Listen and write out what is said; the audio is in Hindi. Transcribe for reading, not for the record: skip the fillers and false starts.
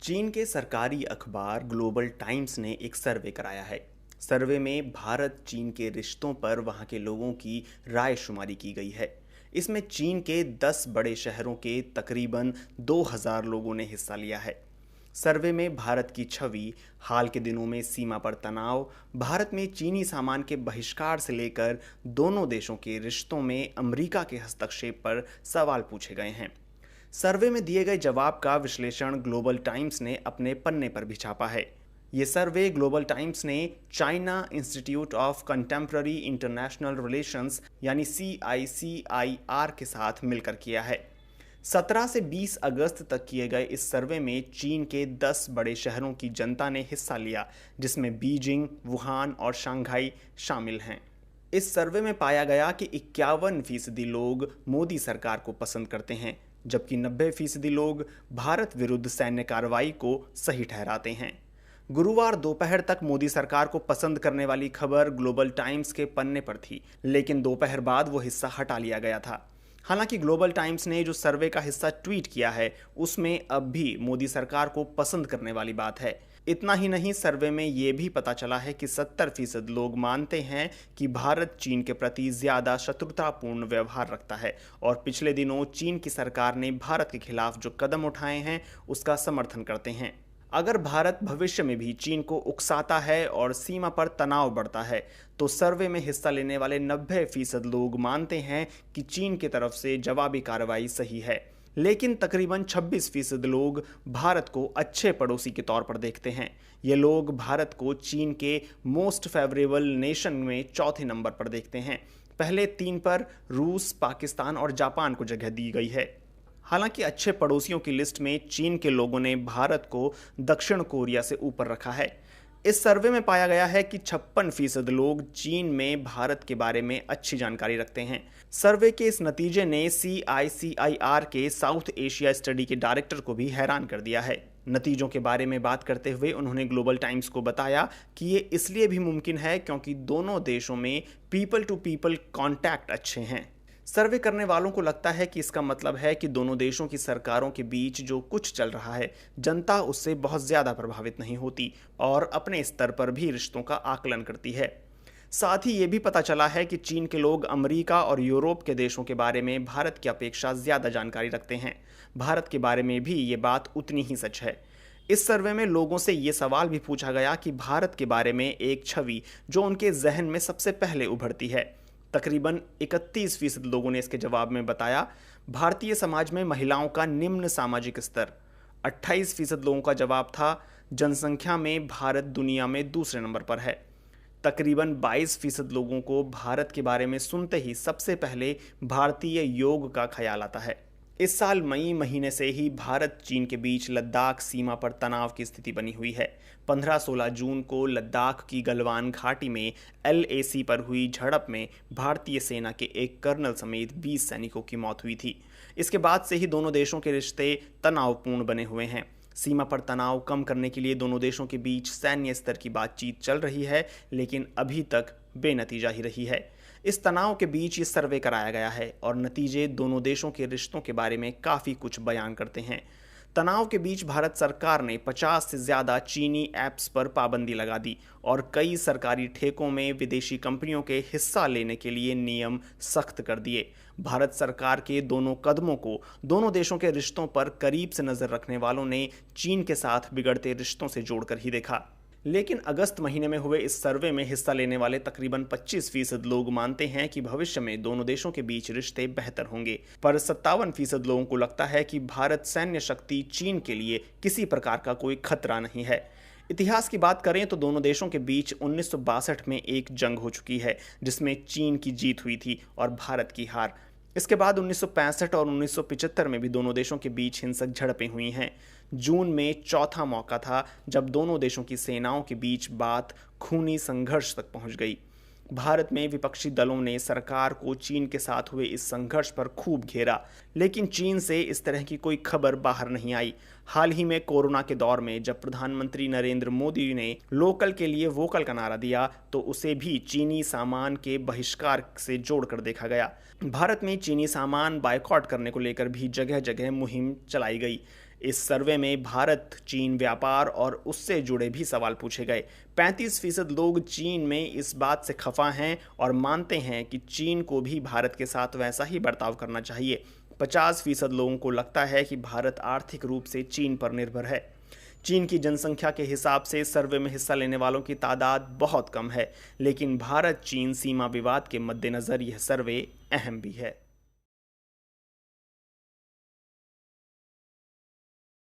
चीन के सरकारी अखबार ग्लोबल टाइम्स ने एक सर्वे कराया है। सर्वे में भारत चीन के रिश्तों पर वहां के लोगों की राय शुमारी की गई है। इसमें चीन के 10 बड़े शहरों के तकरीबन 2000 लोगों ने हिस्सा लिया है। सर्वे में भारत की छवि, हाल के दिनों में सीमा पर तनाव, भारत में चीनी सामान के बहिष्कार से लेकर दोनों देशों के रिश्तों में अमेरिका के हस्तक्षेप पर सवाल पूछे गए हैं। सर्वे में दिए गए जवाब का विश्लेषण ग्लोबल टाइम्स ने अपने पन्ने पर भी छापा है। ये सर्वे ग्लोबल टाइम्स ने China institute of contemporary international relations यानी CICIR के साथ मिलकर किया है। 17 से 20 अगस्त तक किए गए इस सर्वे में चीन के 10 बड़े शहरों की जनता ने हिस्सा लिया, जिसमें बीजिंग, वुहान और शंघाई शामिल हैं। इस सर्वे में पाया गया कि 51% लोग मोदी सरकार को पसंद करते हैं, जबकि 90% लोग भारत विरुद्ध सैन्य कार्रवाई को सही ठहराते हैं। गुरुवार दोपहर तक मोदी सरकार को पसंद करने वाली खबर ग्लोबल टाइम्स के पन्ने पर थी, लेकिन दोपहर बाद वो हिस्सा हटा लिया गया था। हालांकि ग्लोबल टाइम्स ने जो सर्वे का हिस्सा ट्वीट किया है, उसमें अब भी मोदी सरकार को पसंद करने वाली बात है। इतना ही नहीं, सर्वे में ये भी पता चला है कि 70% लोग मानते हैं कि भारत चीन के प्रति ज़्यादा शत्रुतापूर्ण व्यवहार रखता है और पिछले दिनों चीन की सरकार ने भारत के खिलाफ जो कदम उठाए हैं उसका समर्थन करते हैं। अगर भारत भविष्य में भी चीन को उकसाता है और सीमा पर तनाव बढ़ता है, तो सर्वे में हिस्सा लेने वाले 90% लोग मानते हैं कि चीन की तरफ से जवाबी कार्रवाई सही है। लेकिन तकरीबन 26% लोग भारत को अच्छे पड़ोसी के तौर पर देखते हैं। ये लोग भारत को चीन के मोस्ट फेवरेबल नेशन में चौथे नंबर पर देखते हैं। पहले 3 पर रूस, पाकिस्तान और जापान को जगह दी गई है। हालांकि अच्छे पड़ोसियों की लिस्ट में चीन के लोगों ने भारत को दक्षिण कोरिया से ऊपर रखा है। इस सर्वे में पाया गया है कि 56% लोग चीन में भारत के बारे में अच्छी जानकारी रखते हैं। सर्वे के इस नतीजे ने CICIR के साउथ एशिया स्टडी के डायरेक्टर को भी हैरान कर दिया है। नतीजों के बारे में बात करते हुए उन्होंने ग्लोबल टाइम्स को बताया कि ये इसलिए भी मुमकिन है क्योंकि दोनों देशों में पीपल टू पीपल कॉन्टैक्ट अच्छे हैं। सर्वे करने वालों को लगता है कि इसका मतलब है कि दोनों देशों की सरकारों के बीच जो कुछ चल रहा है, जनता उससे बहुत ज़्यादा प्रभावित नहीं होती और अपने स्तर पर भी रिश्तों का आकलन करती है। साथ ही ये भी पता चला है कि चीन के लोग अमेरिका और यूरोप के देशों के बारे में भारत की अपेक्षा ज़्यादा जानकारी रखते हैं। भारत के बारे में भी ये बात उतनी ही सच है। इस सर्वे में लोगों से ये सवाल भी पूछा गया कि भारत के बारे में एक छवि जो उनके जहन में सबसे पहले उभरती है। तकरीबन 31% लोगों ने इसके जवाब में बताया भारतीय समाज में महिलाओं का निम्न सामाजिक स्तर। 28% लोगों का जवाब था जनसंख्या में भारत दुनिया में दूसरे नंबर पर है। तकरीबन 22% लोगों को भारत के बारे में सुनते ही सबसे पहले भारतीय योग का ख्याल आता है। इस साल मई महीने से ही भारत चीन के बीच लद्दाख सीमा पर तनाव की स्थिति बनी हुई है। 15-16 जून को लद्दाख की गलवान घाटी में LAC पर हुई झड़प में भारतीय सेना के एक कर्नल समेत 20 सैनिकों की मौत हुई थी। इसके बाद से ही दोनों देशों के रिश्ते तनावपूर्ण बने हुए हैं। सीमा पर तनाव कम करने के लिए दोनों देशों के बीच सैन्य स्तर की बातचीत चल रही है, लेकिन अभी तक बेनतीजा ही रही है। इस तनाव के बीच ये सर्वे कराया गया है और नतीजे दोनों देशों के रिश्तों के बारे में काफ़ी कुछ बयान करते हैं। तनाव के बीच भारत सरकार ने 50 से ज़्यादा चीनी ऐप्स पर पाबंदी लगा दी और कई सरकारी ठेकों में विदेशी कंपनियों के हिस्सा लेने के लिए नियम सख्त कर दिए। भारत सरकार के दोनों कदमों को दोनों देशों के रिश्तों पर करीब से नज़र रखने वालों ने चीन के साथ बिगड़ते रिश्तों से जोड़कर ही देखा। लेकिन अगस्त महीने में हुए इस सर्वे में हिस्सा लेने वाले तकरीबन 25% लोग मानते हैं कि भविष्य में दोनों देशों के बीच रिश्ते बेहतर होंगे, पर 57% लोगों को लगता है कि भारत सैन्य शक्ति चीन के लिए किसी प्रकार का कोई खतरा नहीं है। इतिहास की बात करें तो दोनों देशों के बीच 1962 में एक जंग हो चुकी है, जिसमें चीन की जीत हुई थी और भारत की हार। इसके बाद 1965 और 1975 में भी दोनों देशों के बीच हिंसक झड़पें हुई हैं। जून में चौथा मौका था जब दोनों देशों की सेनाओं के बीच बात खूनी संघर्ष तक पहुंच गई। भारत में विपक्षी दलों ने सरकार को चीन के साथ हुए इस संघर्ष पर खूब घेरा, लेकिन चीन से इस तरह की कोई खबर बाहर नहीं आई। हाल ही में कोरोना के दौर में जब प्रधानमंत्री नरेंद्र मोदी ने लोकल के लिए वोकल का नारा दिया, तो उसे भी चीनी सामान के बहिष्कार से जोड़कर देखा गया। भारत में चीनी सामान बायकॉट करने को लेकर भी जगह जगह मुहिम चलाई गई। इस सर्वे में भारत चीन व्यापार और उससे जुड़े भी सवाल पूछे गए। 35% लोग चीन में इस बात से खफा हैं और मानते हैं कि चीन को भी भारत के साथ वैसा ही बर्ताव करना चाहिए। 50% लोगों को लगता है कि भारत आर्थिक रूप से चीन पर निर्भर है। चीन की जनसंख्या के हिसाब से सर्वे में हिस्सा लेने वालों की तादाद बहुत कम है, लेकिन भारत चीन सीमा विवाद के मद्देनज़र यह सर्वे अहम भी है।